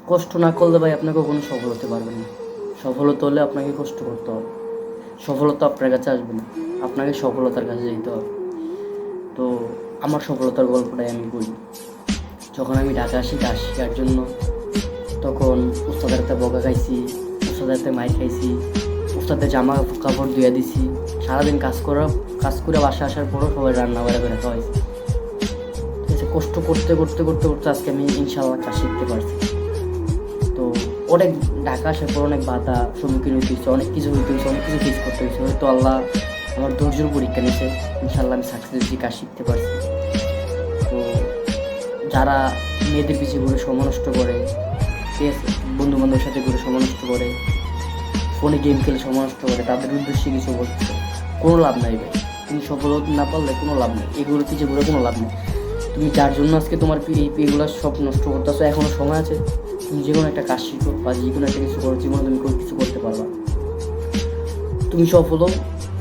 কষ্ট না করলে ভাই আপনি কখনো সফল হতে পারবেন না। সফল হতে হলে আপনাকে কষ্ট করতে হবে। সফলতা আপনার কাছে আসবে না, আপনাকে সফলতার কাছে যেতে হবে। তো আমার সফলতার গল্পটাই আমি বলি। যখন আমি ঢাকা আসি কাজ শেখার জন্য, তখন উস্তাদের হাতে বকা খাইছি, উস্তাদের হাতে মাইর খাইছি, উস্তাদের জামা কাপড় ধুয়ে দিছি। সারাদিন কাজ করে বাসা আসার পরও সবাই রান্না করে করে খাওয়াইছি। ঠিক আছে, কষ্ট করতে করতে করতে করতে আজকে আমি ইনশাল্লাহ কাজ শিখতে পারছি। তো অনেক ঢাকা আসার পর অনেক বাধা সম্মুখীন হতে হয়েছে, অনেক কিছু হইতে হয়েছে, অনেক কিছু ফেস করতে হয়েছে। হয়তো আল্লাহ আমার ধৈর্যের পরীক্ষা নিয়েছে, ইনশাল্লাহ আমি সাকসেস হয়েছি, কাজ শিখতে পারছি। তো যারা মেয়েদের পিছিয়ে ঘুরে সময় নষ্ট করে, ঠিক আছে, বন্ধু বান্ধবের সাথে ঘুরে সময় নষ্ট করে, ফোনে গেম খেলে সময় নষ্ট করে, তাদের উদ্দেশ্যে কিছু বলছে, কোনো লাভ নাই ভাই। তুমি সফল হতে না পারলে কোনো লাভ নেই, এগুলো পিছিয়ে ঘুরে কোনো লাভ নেই। তুমি যার জন্য আজকে তোমার এগুলো সব নষ্ট করতেছো, এখনও সময় আছে। তুমি যে কোনো একটা কাজ শিখো বা যে কোনো একটা কিছু করো, জীবনে তুমি কিছু করতে পারবা। তুমি সফল হও,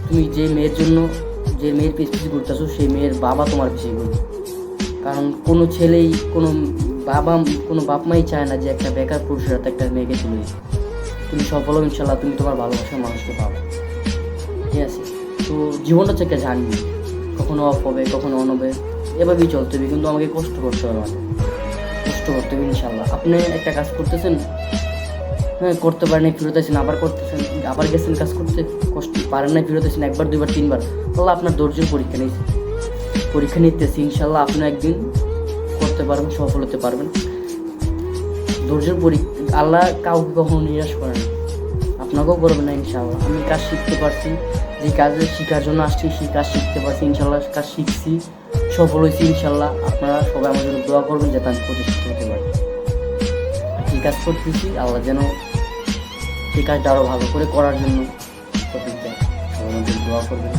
তুমি যে মেয়ের জন্য, যে মেয়ের পিছিয়ে ঘুরতেছো, সেই মেয়ের বাবা তোমার পিছিয়ে ঘুরবে। কারণ কোনো ছেলেই, কোনো বাপ মাই চায় না যে একটা বেকার পুরুষের হাতে একটা মেয়েকে তুলে দিতে। তুমি সফল হও ইনশাল্লাহ, তুমি তোমার ভালোবাসার মানুষকে পাবে। ঠিক আছে, তো জীবনটা হচ্ছে একটা জার্নি, কখনো অফ হবে, কখনো অন হবে, এভাবেই চলতে হবে। কিন্তু আমাকে কষ্ট করতে হবে, আমাকে কষ্ট করতে হবে ইনশাল্লাহ। আপনি একটা কাজ করতেছেন, হ্যাঁ, করতে পারেন, ফেরত আসেন, আবার করতেছেন, আবার গেছেন কাজ করতে, কষ্ট পারেন না, ফেরত আসেন, একবার দুইবার তিনবার, তাহলে আপনার ধৈর্যের পরীক্ষা নিয়েছে, পরীক্ষা নিতেছি। ইনশাল্লাহ আপনি একদিন করতে পারবেন, সফল হতে পারবেন। ধৈর্যের পরীক্ষা, আল্লাহ কাউকে কখনো নিরাশ করে না, আপনাকেও করবে না ইনশাল্লাহ। আমি কাজ শিখতে পারছি, যে কাজে শেখার জন্য আসছি সেই কাজ শিখতে পারছি, ইনশাল্লাহ কাজ শিখছি, সফল হয়েছি ইনশাল্লাহ। আপনারা সবাই আমার জন্য দোয়া করবেন যাতে আমি প্রতিষ্ঠিত হতে পারি। আর যে কাজ করতেছি আল্লাহ যেন সেই কাজটা আরও ভালো করে করার জন্য তৌফিক দেয়। সবাই আমার জন্য দোয়া করবেন।